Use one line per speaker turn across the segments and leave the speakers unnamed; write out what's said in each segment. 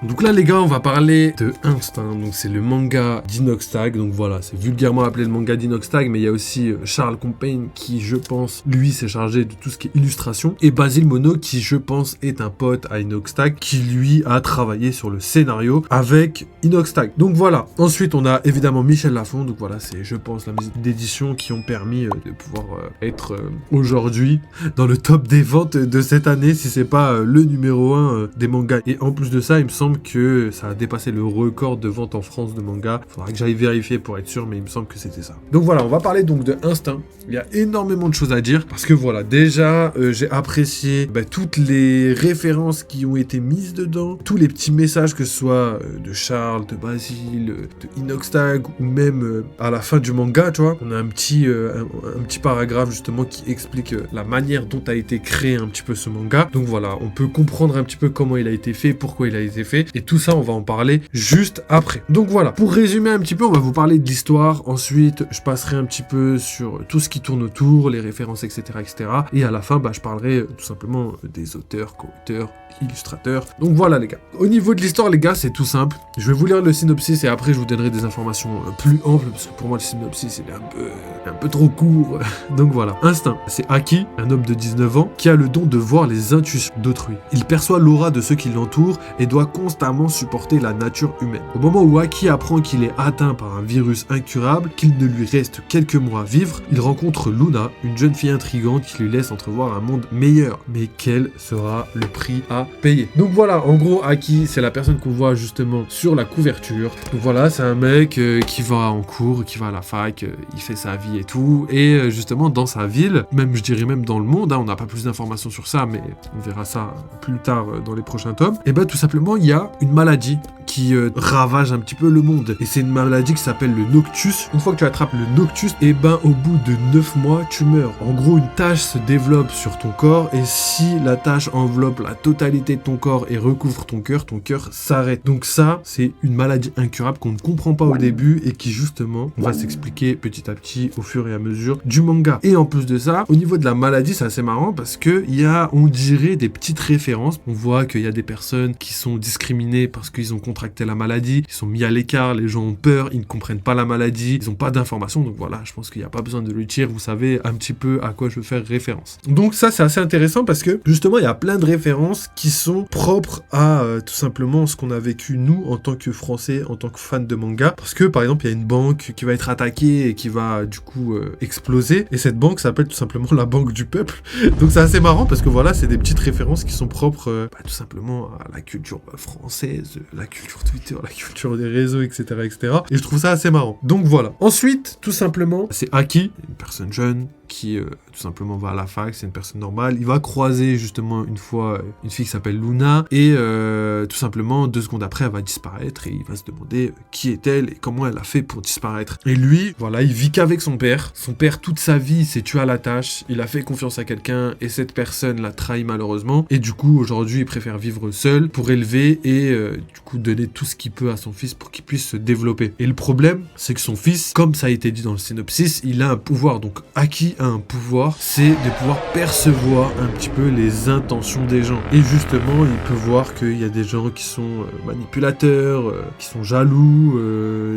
Donc là les gars, on va parler de Instinct, donc c'est le manga d'Inoxtag, donc voilà, c'est vulgairement appelé le manga d'Inoxtag, mais il y a aussi Charles Compagne qui, je pense, lui s'est chargé de tout ce qui est illustration, et Basile Mono qui, je pense, est un pote à Inoxtag, qui lui a travaillé sur le scénario avec Inoxtag. Donc voilà, ensuite on a évidemment Michel Lafon, donc voilà, c'est, je pense, la musique d'édition qui ont permis de pouvoir être aujourd'hui dans le top des ventes de cette année, si c'est pas le numéro 1 des mangas. Et en plus de ça, il me semble que ça a dépassé le record de vente en France de manga. Faudra que j'aille vérifier pour être sûr, mais il me semble que c'était ça. Donc voilà, on va parler donc de Instinct. Il y a énormément de choses à dire, parce que voilà, déjà, j'ai apprécié toutes les références qui ont été mises dedans, tous les petits messages, que ce soit de Charles, de Basile, de Inoxtag, ou même à la fin du manga, tu vois, on a un petit paragraphe justement qui explique la manière dont a été créé un petit peu ce manga. Donc voilà, on peut comprendre un petit peu comment il a été fait, pourquoi il a été fait, et tout ça on va en parler juste après. Donc voilà, pour résumer un petit peu, on va vous parler de l'histoire, ensuite je passerai un petit peu sur tout ce qui tourne autour, les références, etc. Et à la fin, je parlerai tout simplement des auteurs, co-auteurs, illustrateurs. Donc voilà les gars. Au niveau de l'histoire les gars, c'est tout simple. Je vais vous lire le synopsis et après je vous donnerai des informations plus amples, parce que pour moi le synopsis il est un peu trop court. Donc voilà. Instinct, c'est Aki, un homme de 19 ans, qui a le don de voir les intuitions d'autrui. Il perçoit l'aura de ceux qui l'entourent et doit constamment supporter la nature humaine. Au moment où Aki apprend qu'il est atteint par un virus incurable, qu'il ne lui reste quelques mois à vivre, il rencontre Luna, une jeune fille intrigante qui lui laisse entrevoir un monde meilleur. Mais quel sera le prix à payer? Donc voilà, en gros, Aki, c'est la personne qu'on voit justement sur la couverture. Donc voilà, c'est un mec qui va en cours, qui va à la fac, il fait sa vie et tout. Et justement, dans sa ville, même je dirais même dans le monde, on n'a pas plus d'informations sur ça, mais on verra ça plus tard dans les prochains tomes. Et tout simplement, il y a une maladie qui ravage un petit peu le monde. Et c'est une maladie qui s'appelle le Noctus. Une fois que tu attrapes le Noctus, au bout de 9 mois, tu meurs. En gros, une tache se développe sur ton corps, et si la tache enveloppe la totalité de ton corps et recouvre ton cœur s'arrête. Donc ça, c'est une maladie incurable qu'on ne comprend pas au début et qui justement va s'expliquer petit à petit au fur et à mesure du manga. Et en plus de ça, au niveau de la maladie, c'est assez marrant parce que il y a, on dirait, des petites références. On voit qu'il y a des personnes qui sont discriminées parce qu'ils ont contracté la maladie, ils sont mis à l'écart, les gens ont peur, ils ne comprennent pas la maladie, ils n'ont pas d'informations. Donc voilà, je pense qu'il n'y a pas besoin de le dire, vous savez un petit peu à quoi je veux faire référence. Donc ça, c'est assez intéressant parce que justement, il y a plein de références qui sont propres à tout simplement ce qu'on a vécu nous en tant que Français, en tant que fans de manga. Parce que par exemple, il y a une banque qui va être attaquée et qui va du coup exploser. Et cette banque s'appelle tout simplement la Banque du Peuple. Donc c'est assez marrant parce que voilà, c'est des petites références qui sont propres tout simplement à la culture française, la culture Twitter, la culture des réseaux, etc., etc. Et je trouve ça assez marrant. Donc voilà. Ensuite, tout simplement, c'est Aki, une personne jeune qui tout simplement va à la fac, c'est une personne normale. Il va croiser justement une fois une fille qui s'appelle Luna et tout simplement 2 secondes après elle va disparaître et il va se demander qui est-elle et comment elle a fait pour disparaître. Et lui, voilà, il vit qu'avec son père. Son père, toute sa vie, s'est tué à la tâche. Il a fait confiance à quelqu'un et cette personne l'a trahi malheureusement. Et du coup, aujourd'hui, il préfère vivre seul pour élever et du coup donner tout ce qu'il peut à son fils pour qu'il puisse se développer. Et le problème, c'est que son fils, comme ça a été dit dans le synopsis, il a un pouvoir. Donc Aki a un pouvoir, c'est de pouvoir percevoir un petit peu les intentions des gens. Et justement, il peut voir qu'il y a des gens qui sont manipulateurs, qui sont jaloux,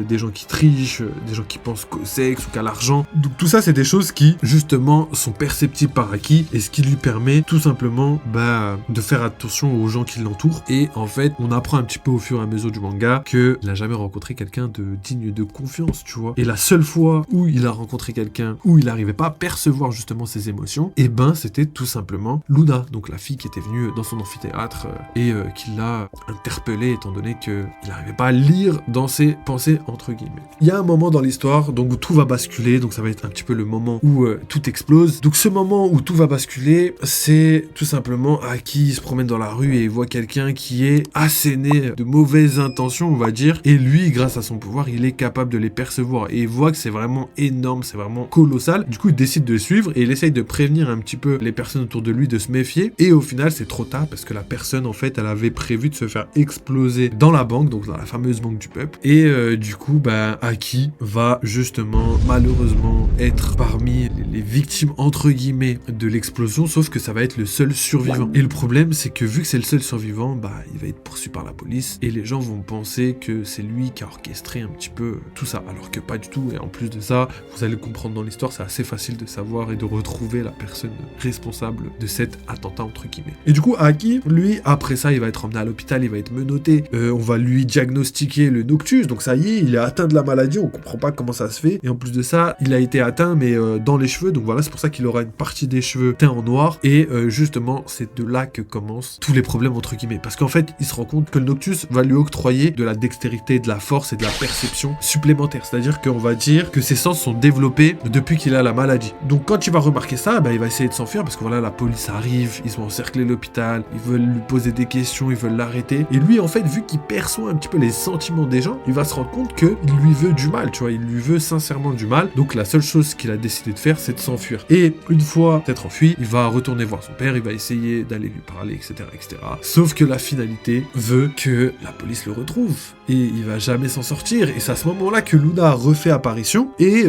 des gens qui trichent, des gens qui pensent qu'au sexe ou qu'à l'argent. Donc tout ça, c'est des choses qui, justement, sont perceptibles par Aki et ce qui lui permet tout simplement de faire attention aux gens qui l'entourent. Et en fait, on apprend un petit peu au fur et à mesure du manga qu'il n'a jamais rencontré quelqu'un de digne de confiance, tu vois. Et la seule fois où il a rencontré quelqu'un où il n'arrivait pas à percevoir justement ses émotions, c'était tout simplement Luna, donc la fille qui était venue dans son amphithéâtre et qui l'a interpellé étant donné qu'il n'arrivait pas à lire dans ses pensées entre guillemets. Il y a un moment dans l'histoire donc où tout va basculer, donc ça va être un petit peu le moment où tout explose. Donc ce moment où tout va basculer, c'est tout simplement Aki se promène dans la rue et il voit quelqu'un qui est asséné de mauvaises intentions, on va dire, et lui, grâce à son pouvoir, il est capable de les percevoir et il voit que c'est vraiment énorme, c'est vraiment colossal. Du coup, il décide de le suivre et il essaye de prévenir un petit peu les personnes autour de lui de se méfier. Et au final, c'est trop tard parce que la personne, en fait, elle avait prévu de se faire exploser dans la banque, donc dans la fameuse banque du peuple. Et du coup, Aki va justement, malheureusement, être parmi les victimes, entre guillemets, de l'explosion, sauf que ça va être le seul survivant. Et le problème, c'est que vu que c'est le seul survivant, il va être poursuivi par la police, et les gens vont penser que c'est lui qui a orchestré un petit peu tout ça, alors que pas du tout. Et en plus de ça, vous allez le comprendre dans l'histoire, c'est assez facile de savoir et de retrouver la personne responsable de cet attentat entre guillemets. Et du coup, Aki, lui, après ça, il va être emmené à l'hôpital, il va être menotté, on va lui diagnostiquer le noctus, donc ça y est, il est atteint de la maladie, on comprend pas comment ça se fait, et en plus de ça, il a été atteint, mais dans les cheveux, donc voilà, c'est pour ça qu'il aura une partie des cheveux teints en noir, et justement, c'est de là que commencent tous les problèmes entre guillemets, parce qu'en fait, il se rend compte que le noctus va lui octroyer de la dextérité, de la force et de la perception supplémentaire, c'est-à-dire qu'on va dire que ses sens sont développés depuis qu'il a la maladie. Donc quand il va remarquer ça, il va essayer de s'enfuir, parce que voilà, la police arrive, ils ont encerclé l'hôpital, ils veulent lui poser des questions, ils veulent l'arrêter, et lui, en fait, vu qu'il perçoit un petit peu les sentiments des gens, il va se rendre compte qu'il lui veut du mal, tu vois, il lui veut sincèrement du mal, donc la seule chose qu'il a décidé de faire, c'est de s'enfuir. Et une fois peut-être enfui, il va retourner voir son père, il va essayer d'aller lui parler, etc., etc. Sauf que la finalité veut que la police le retrouve, et il va jamais s'en sortir, et c'est à ce moment-là que Luna refait apparition, et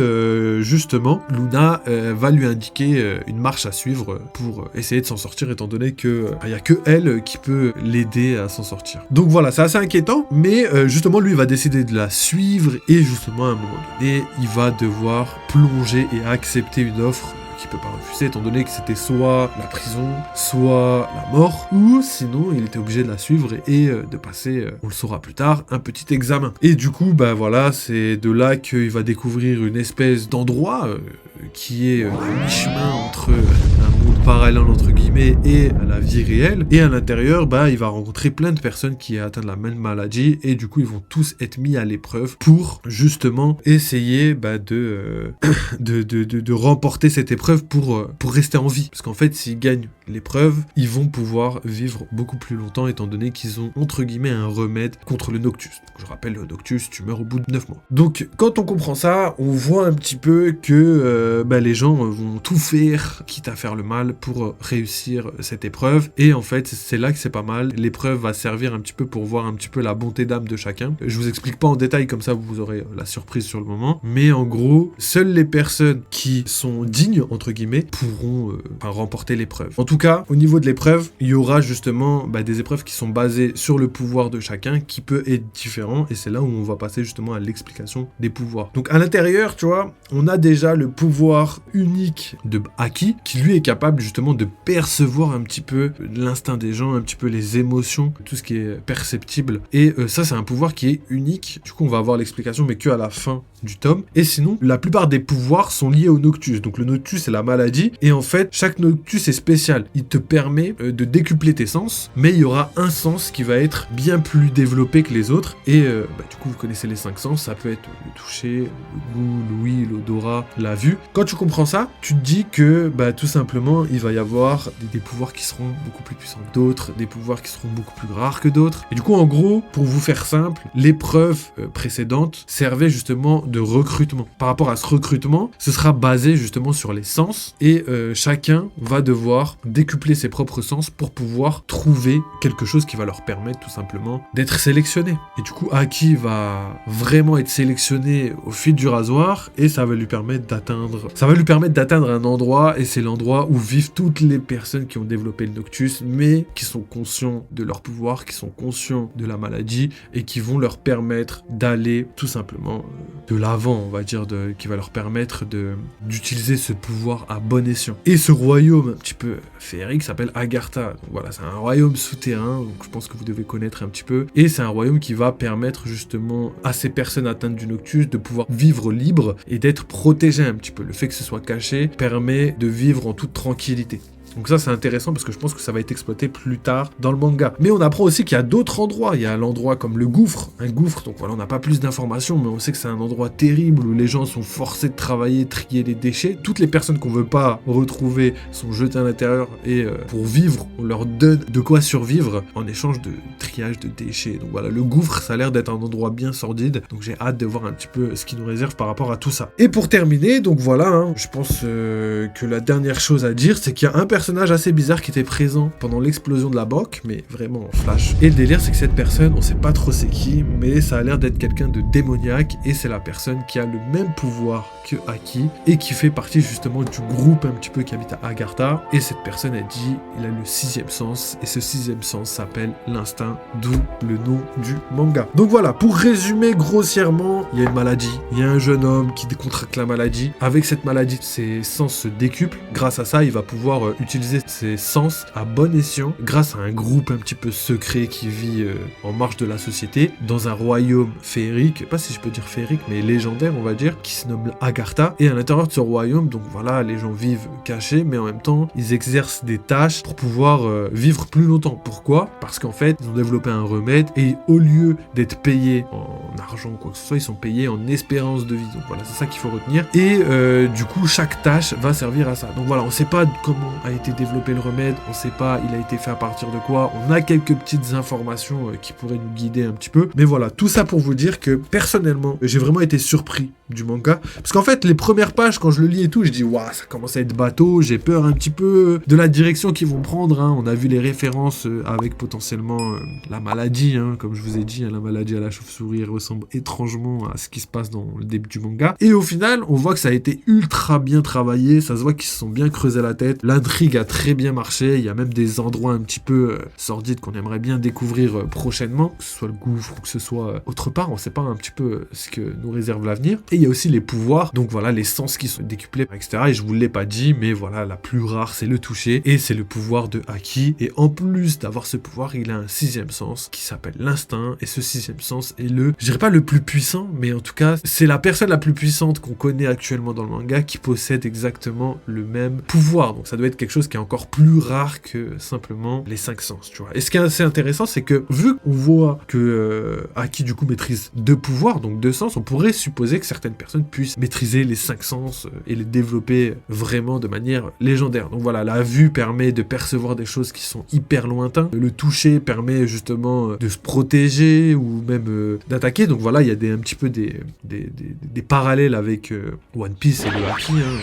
justement, Luna va lui indiquer une marche à suivre pour essayer de s'en sortir, étant donné que il y a que elle qui peut l'aider à s'en sortir. Donc voilà, c'est assez inquiétant, mais justement, lui, il va décider de la suivre, et justement, à un moment donné, il va devoir plonger et accepter une offre qu'il peut pas refuser, étant donné que c'était soit la prison, soit la mort, ou sinon il était obligé de la suivre et de passer, on le saura plus tard, un petit examen. Et du coup, voilà, c'est de là qu'il va découvrir une espèce d'endroit qui est à mi-chemin entre un monde parallèle entre guillemets et la vie réelle, et à l'intérieur, il va rencontrer plein de personnes qui ont atteint de la même maladie, et du coup ils vont tous être mis à l'épreuve pour justement essayer de remporter cette épreuve pour rester en vie, parce qu'en fait s'ils gagnent l'épreuve, ils vont pouvoir vivre beaucoup plus longtemps, étant donné qu'ils ont entre guillemets un remède contre le noctus. Donc, je rappelle, le noctus, tu meurs au bout de 9 mois. Donc quand on comprend ça, on voit un petit peu que les gens vont tout faire, quitte à faire le mal, pour réussir cette épreuve, et en fait c'est là que c'est pas mal. L'épreuve va servir un petit peu pour voir un petit peu la bonté d'âme de chacun. Je vous explique pas en détail, comme ça vous aurez la surprise sur le moment, mais en gros, seules les personnes qui sont dignes entre guillemets pourront remporter l'épreuve. En tout cas, au niveau de l'épreuve, il y aura justement des épreuves qui sont basées sur le pouvoir de chacun, qui peut être différent, et c'est là où on va passer justement à l'explication des pouvoirs. Donc à l'intérieur, tu vois, on a déjà le pouvoir unique de Aki, qui lui est capable justement de percevoir un petit peu l'instinct des gens, un petit peu les émotions, tout ce qui est perceptible, et ça c'est un pouvoir qui est unique. Du coup on va avoir l'explication, mais que à la fin du tome. Et sinon, la plupart des pouvoirs sont liés au noctus. Donc le noctus c'est la maladie, et en fait chaque noctus est spécial. Il te permet de décupler tes sens, mais il y aura un sens qui va être bien plus développé que les autres, et du coup vous connaissez les 5 sens, ça peut être le toucher, le goût, l'ouïe, l'odorat, la vue. Quand tu comprends ça, tu te dis que tout simplement il va y avoir des pouvoirs qui seront beaucoup plus puissants que d'autres, des pouvoirs qui seront beaucoup plus rares que d'autres, et du coup en gros, pour vous faire simple, l'épreuve précédente servait justement de recrutement. Par rapport à ce recrutement, ce sera basé justement sur les sens, et chacun va devoir décupler ses propres sens pour pouvoir trouver quelque chose qui va leur permettre tout simplement d'être sélectionné. Et du coup, Aki va vraiment être sélectionné au fil du rasoir, et ça va lui permettre d'atteindre un endroit, et c'est l'endroit où vivent toutes les personnes qui ont développé le noctus, mais qui sont conscients de leur pouvoir, qui sont conscients de la maladie, et qui vont leur permettre d'aller tout simplement de l'avant, on va dire, qui va leur permettre d'utiliser ce pouvoir à bon escient. Et ce royaume un petit peu féerique s'appelle Agartha. Donc voilà, c'est un royaume souterrain, donc je pense que vous devez connaître un petit peu, et c'est un royaume qui va permettre justement à ces personnes atteintes du noctus de pouvoir vivre libre et d'être protégées un petit peu. Le fait que ce soit caché permet de vivre en toute tranquillité. Donc ça c'est intéressant, parce que je pense que ça va être exploité plus tard dans le manga. Mais on apprend aussi qu'il y a d'autres endroits. Il y a l'endroit comme le gouffre, un gouffre, donc voilà, on n'a pas plus d'informations, mais on sait que c'est un endroit terrible où les gens sont forcés de travailler, trier les déchets. Toutes les personnes qu'on veut pas retrouver sont jetées à l'intérieur, et pour vivre, on leur donne de quoi survivre en échange de triage de déchets. Donc voilà, le gouffre, ça a l'air d'être un endroit bien sordide, donc j'ai hâte de voir un petit peu ce qu'il nous réserve par rapport à tout ça. Et pour terminer, donc voilà, je pense que la dernière chose à dire, c'est qu'il y a un personnage personnage assez bizarre qui était présent pendant l'explosion de la banque, mais vraiment en flash. Et le délire, c'est que cette personne, on sait pas trop c'est qui, mais ça a l'air d'être quelqu'un de démoniaque, et c'est la personne qui a le même pouvoir que Aki, et qui fait partie justement du groupe un petit peu qui habite à Agartha. Et cette personne, elle dit, il a le 6e sens, et ce 6e sens s'appelle l'instinct, d'où le nom du manga. Donc voilà, pour résumer grossièrement, il y a une maladie, il y a un jeune homme qui contracte la maladie. Avec cette maladie, ses sens se décuplent. Grâce à ça, il va pouvoir utiliser ses sens à bon escient, grâce à un groupe un petit peu secret qui vit en marge de la société, dans un royaume féerique, pas si je peux dire féerique, mais légendaire, on va dire, qui se nomme Agartha. Et à l'intérieur de ce royaume, donc voilà, les gens vivent cachés, mais en même temps, ils exercent des tâches pour pouvoir vivre plus longtemps. Pourquoi? Parce qu'en fait, ils ont développé un remède, et au lieu d'être payés en argent ou quoi que ce soit, ils sont payés en espérance de vie. Donc voilà, c'est ça qu'il faut retenir. Et du coup, chaque tâche va servir à ça. Donc voilà, on sait pas comment a été développé le remède, on sait pas il a été fait à partir de quoi, on a quelques petites informations qui pourraient nous guider un petit peu, mais voilà, tout ça pour vous dire que personnellement, j'ai vraiment été surpris du manga, parce qu'en fait, les premières pages, quand je le lis et tout, je dis, waouh, ça commence à être bateau, j'ai peur un petit peu de la direction qu'ils vont prendre, hein. On a vu les références avec potentiellement la maladie, hein, comme je vous ai dit, hein, la maladie à la chauve-souris ressemble étrangement à ce qui se passe dans le début du manga, et au final, on voit que ça a été ultra bien travaillé, ça se voit qu'ils se sont bien creusé la tête, l'intrigue a très bien marché, il y a même des endroits un petit peu sordides qu'on aimerait bien découvrir prochainement, que ce soit le gouffre ou que ce soit autre part, on sait pas un petit peu ce que nous réserve l'avenir. Et il y a aussi les pouvoirs, donc voilà, les sens qui sont décuplés, etc. Et je vous l'ai pas dit, mais voilà, la plus rare, c'est le toucher, et c'est le pouvoir de Aki. Et en plus d'avoir ce pouvoir, il a un 6e sens qui s'appelle l'instinct, et ce 6e sens est je dirais pas le plus puissant, mais en tout cas, c'est la personne la plus puissante qu'on connaît actuellement dans le manga qui possède exactement le même pouvoir. Donc ça doit être quelque chose qui est encore plus rare que simplement les 5 sens, tu vois. Et ce qui est assez intéressant, c'est que vu qu'on voit que Aki du coup maîtrise 2 pouvoirs, donc 2 sens, on pourrait supposer que certaines personnes puissent maîtriser les 5 sens et les développer vraiment de manière légendaire. Donc voilà, la vue permet de percevoir des choses qui sont hyper lointains, le toucher permet justement de se protéger ou même d'attaquer. Donc voilà, il y a un petit peu des parallèles avec One Piece et le Haki, hein.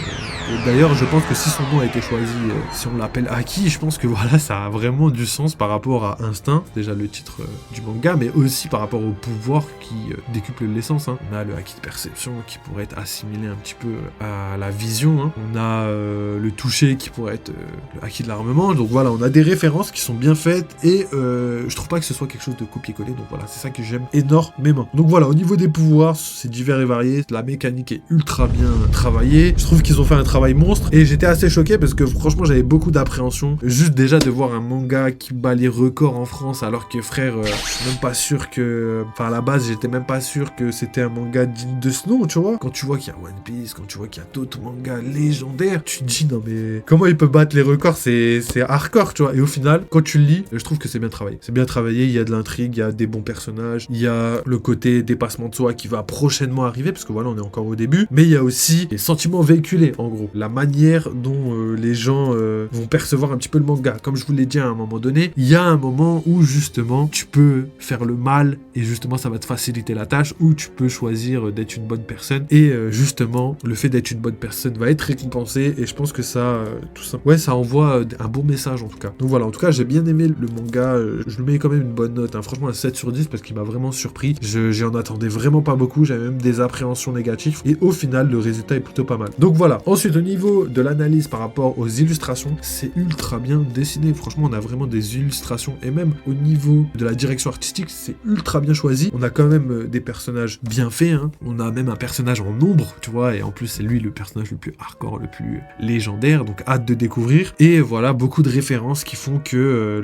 Et d'ailleurs, je pense que si son nom a été choisi, si on l'appelle Haki, je pense que voilà, ça a vraiment du sens par rapport à Instinct, déjà le titre du manga, mais aussi par rapport au pouvoir qui décuple l'essence, hein. On a le Haki de perception qui pourrait être assimilé un petit peu à la vision, hein. On a le toucher qui pourrait être le Haki de l'armement. Donc voilà, on a des références qui sont bien faites, et je trouve pas que ce soit quelque chose de copier-coller. Donc voilà, c'est ça que j'aime énormément. Donc voilà, au niveau des pouvoirs, c'est divers et varié, la mécanique est ultra bien travaillée. Je trouve qu'ils ont fait un travail monstre, et j'étais assez choqué parce que franchement j'avais beaucoup d'appréhension juste déjà de voir un manga qui bat les records en France, alors que frère, je suis même pas sûr que, enfin à la base j'étais même pas sûr que c'était un manga digne de ce nom, tu vois. Quand tu vois qu'il y a One Piece, quand tu vois qu'il y a d'autres mangas légendaires, tu te dis non mais comment il peut battre les records, c'est hardcore, tu vois. Et au final, quand tu le lis, je trouve que c'est bien travaillé. C'est bien travaillé, il y a de l'intrigue, il y a des bons personnages, il y a le côté dépassement de soi qui va prochainement arriver, parce que voilà, on est encore au début, mais il y a aussi les sentiments véhiculés, en gros. La manière dont les gens vont percevoir un petit peu le manga. Comme je vous l'ai dit à un moment donné, il y a un moment où justement tu peux faire le mal et justement ça va te faciliter la tâche, ou tu peux choisir d'être une bonne personne, et justement le fait d'être une bonne personne va être récompensé, et je pense que ça, tout ça, ouais, ça envoie un bon message en tout cas. Donc voilà, en tout cas j'ai bien aimé le manga, je lui mets quand même une bonne note, hein. Franchement un 7 sur 10 parce qu'il m'a vraiment surpris, j'en attendais vraiment pas beaucoup, j'avais même des appréhensions négatives, et au final le résultat est plutôt pas mal. Donc voilà, ensuite au niveau de l'analyse par rapport aux illustrations, c'est ultra bien dessiné, franchement on a vraiment des illustrations, et même au niveau de la direction artistique, c'est ultra bien choisi. On a quand même des personnages bien faits, hein. On a même un personnage en ombre, tu vois, et en plus c'est lui le personnage le plus hardcore, le plus légendaire, donc hâte de découvrir. Et voilà, beaucoup de références qui font que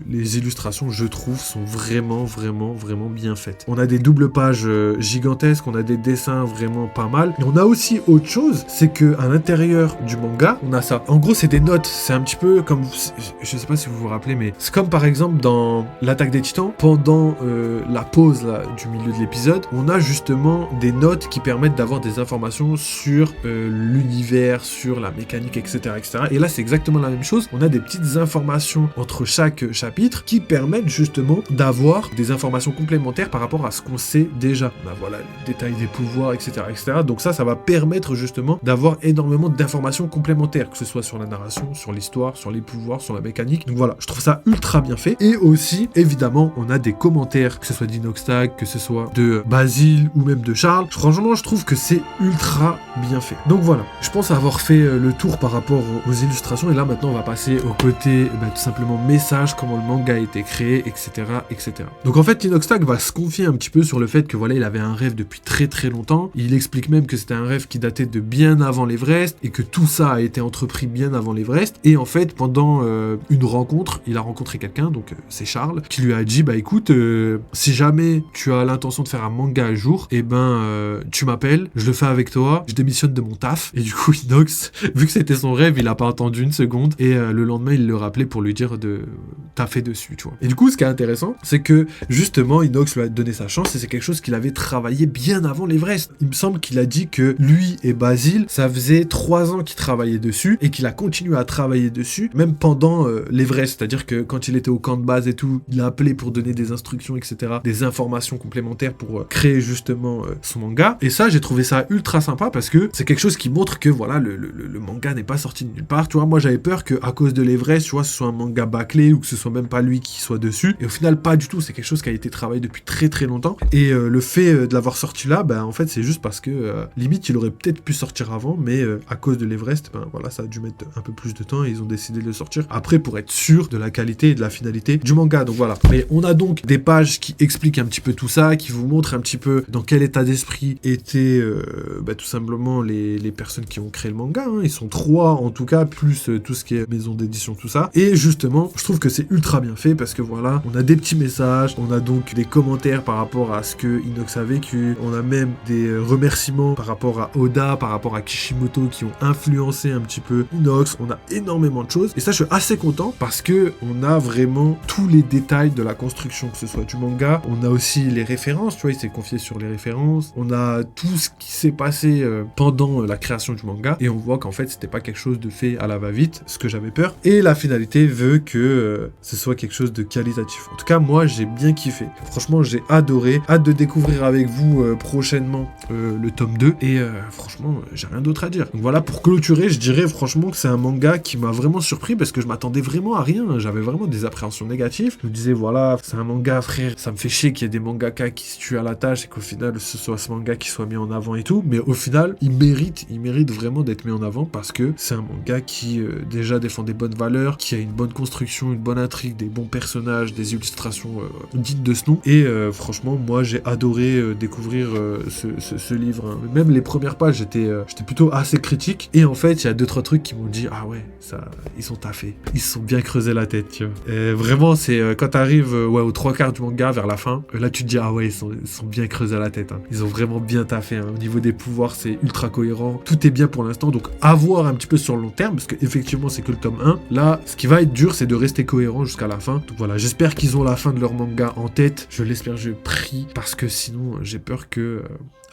les illustrations, je trouve, sont vraiment bien faites. On a des doubles pages gigantesques, on a des dessins vraiment pas mal, et on a aussi autre chose, c'est que à l'intérieur du manga, on a ça. En gros, c'est des notes, c'est un petit peu comme, je sais pas si vous vous rappelez, mais c'est comme par exemple dans l'Attaque des Titans, pendant la pause là, du milieu de l'épisode, on a justement des notes qui permettent d'avoir des informations sur l'univers, sur la mécanique, etc., etc. Et là, c'est exactement la même chose. On a des petites informations entre chaque chapitre qui permettent justement d'avoir des informations complémentaires par rapport à ce qu'on sait déjà. On a voilà les détails des pouvoirs, etc., etc. Donc ça va permettre justement d'avoir énormément d'informations complémentaires. que ce soit sur la narration, sur l'histoire, sur les pouvoirs, sur la mécanique. Donc voilà, je trouve ça ultra bien fait. Et aussi, évidemment, on a des commentaires, que ce soit d'Inoxtag, que ce soit de Basile ou même de Charles. Franchement, je trouve que c'est ultra bien fait. Donc voilà, je pense avoir fait le tour par rapport aux illustrations. Et là, maintenant, on va passer au côté, tout simplement, message, comment le manga a été créé, etc., etc. Donc en fait, Inoxtag va se confier un petit peu sur le fait que voilà, il avait un rêve depuis très très longtemps. Il explique même que c'était un rêve qui datait de bien avant l'Everest et que tout ça a été entrepris bien avant l'Everest. Et en fait, pendant une rencontre, il a rencontré quelqu'un, donc c'est Charles, qui lui a dit écoute, si jamais tu as l'intention de faire un manga un jour, tu m'appelles, je le fais avec toi, je démissionne de mon taf. Et du coup, Inox, vu que c'était son rêve, il a pas attendu une seconde et le lendemain, il le rappelait pour lui dire de taffer dessus, tu vois. Et du coup, ce qui est intéressant, c'est que justement, Inox lui a donné sa chance et c'est quelque chose qu'il avait travaillé bien avant l'Everest. Il me semble qu'il a dit que lui et Basile, ça faisait 3 ans qu'il travaillait dessus et qu'il a continué à travailler dessus, même pendant l'Everest. C'est-à-dire que quand il était au camp de base et tout, il a appelé pour donner des instructions, etc., des informations complémentaires pour créer justement son manga. Et ça, j'ai trouvé ça ultra sympa parce que c'est quelque chose qui montre que voilà, le manga n'est pas sorti de nulle part. Tu vois, moi j'avais peur qu'à cause de l'Everest, tu vois, ce soit un manga bâclé ou que ce soit même pas lui qui soit dessus. Et au final, pas du tout. C'est quelque chose qui a été travaillé depuis très très longtemps. Et le fait de l'avoir sorti là, en fait, c'est juste parce que limite, il aurait peut-être pu sortir avant, mais à cause de l'Everest, voilà, ça a dû mettre un peu plus de temps et ils ont décidé de le sortir après pour être sûr de la qualité et de la finalité du manga. Donc voilà. Mais on a donc des pages qui expliquent un petit peu tout ça, qui vous montrent un petit peu dans quel état d'esprit étaient tout simplement les personnes qui ont créé le manga. Hein. Ils sont 3 en tout cas, plus tout ce qui est maison d'édition, tout ça. Et justement, je trouve que c'est ultra bien fait parce que voilà, on a des petits messages, on a donc des commentaires par rapport à ce que Inox a vécu, on a même des remerciements par rapport à Oda, par rapport à Kishimoto qui ont influencé un petit peu Inox. On a énormément de choses et ça, je suis assez content parce que on a vraiment tous les détails de la construction, que ce soit du manga. On a aussi les références, tu vois, il s'est confié sur les références. On a tout ce qui s'est passé pendant la création du manga et on voit qu'en fait, c'était pas quelque chose de fait à la va-vite, ce que j'avais peur. Et la finalité veut que ce soit quelque chose de qualitatif. En tout cas, moi, j'ai bien kiffé. Franchement, j'ai adoré. Hâte de découvrir avec vous prochainement le tome 2 et franchement, j'ai rien d'autre à dire. Donc voilà, pour clôturer, je dirais franchement que c'est un manga qui m'a vraiment surpris parce que je m'attendais vraiment à rien. J'avais vraiment des appréhensions négatives. Je me disais, voilà, c'est un manga, frère, ça me fait chier qu'il y ait des mangaka qui se tuent à la tâche et qu'au final, ce soit ce manga qui soit mis en avant et tout. Mais au final, il mérite vraiment d'être mis en avant parce que c'est un manga qui déjà défend des bonnes valeurs, qui a une bonne construction, une bonne intrigue, des bons personnages, des illustrations dignes de ce nom. Et franchement, moi, j'ai adoré découvrir ce livre. Hein. Même les premières pages, j'étais plutôt assez critique. Et en fait, il y a 2-3 trucs qui m'ont dit, ah ouais, ça, ils sont taffés. Ils se sont bien creusé la tête, tu vois. Et vraiment, c'est quand t'arrives aux 3/4 du manga vers la fin, là, tu te dis, ah ouais, ils sont bien creusés la tête. Hein. Ils ont vraiment bien taffé. Hein. Au niveau des pouvoirs, c'est ultra cohérent. Tout est bien pour l'instant. Donc, à voir un petit peu sur le long terme, parce qu'effectivement, c'est que le tome 1. Là, ce qui va être dur, c'est de rester cohérent jusqu'à la fin. Donc voilà, j'espère qu'ils ont la fin de leur manga en tête. Je l'espère, je prie, parce que sinon, j'ai peur que...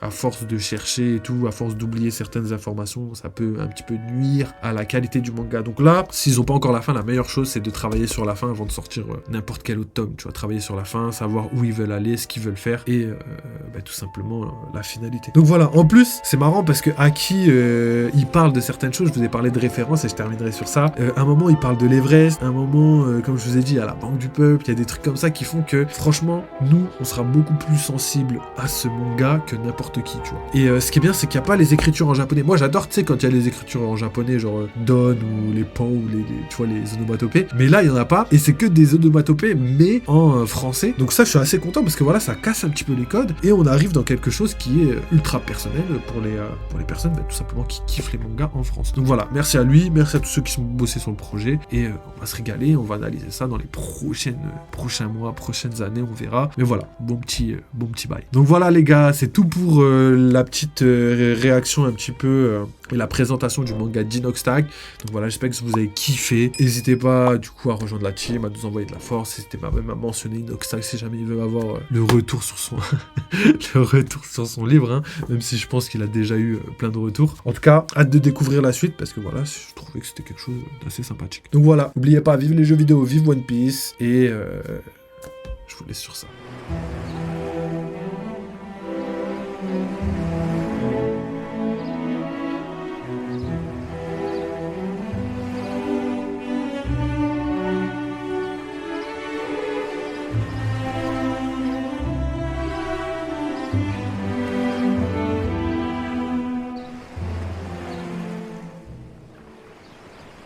à force de chercher et tout, à force d'oublier certaines informations, ça peut un petit peu nuire à la qualité du manga. Donc là, s'ils n'ont pas encore la fin, la meilleure chose, c'est de travailler sur la fin avant de sortir n'importe quel autre tome. Tu vois, travailler sur la fin, savoir où ils veulent aller, ce qu'ils veulent faire, et tout simplement la finalité. Donc voilà, en plus, c'est marrant parce que Aki, il parle de certaines choses, je vous ai parlé de références et je terminerai sur ça. Un moment, il parle de l'Everest, un moment, comme je vous ai dit, à la Banque du Peuple, il y a des trucs comme ça qui font que, franchement, nous, on sera beaucoup plus sensible à ce manga que n'importe qui, tu vois. Et ce qui est bien, c'est qu'il n'y a pas les écritures en japonais. Moi, j'adore, tu sais, quand il y a les écritures en japonais, genre Don ou les Pan ou tu vois, les onomatopées. Mais là, il n'y en a pas. Et c'est que des onomatopées, mais en français. Donc ça, je suis assez content parce que voilà, ça casse un petit peu les codes. Et on arrive dans quelque chose qui est ultra personnel pour les personnes, tout simplement, qui kiffent les mangas en France. Donc voilà, merci à lui, merci à tous ceux qui sont bossés sur le projet. Et on va se régaler, on va analyser ça dans les prochains mois, prochaines années, on verra. Mais voilà, bon petit bail. Donc voilà, les gars, c'est tout pour la petite réaction un petit peu et la présentation du manga d'Inoxtag. Donc voilà, j'espère que vous avez kiffé. N'hésitez pas du coup à rejoindre la team, à nous envoyer de la force. N'hésitez pas même à mentionner Inoxtag si jamais il veut avoir le retour sur son son livre, hein, même si je pense qu'il a déjà eu plein de retours. En tout cas, hâte de découvrir la suite parce que voilà, je trouvais que c'était quelque chose d'assez sympathique. Donc voilà, n'oubliez pas, vive les jeux vidéo, vive One Piece et je vous laisse sur ça.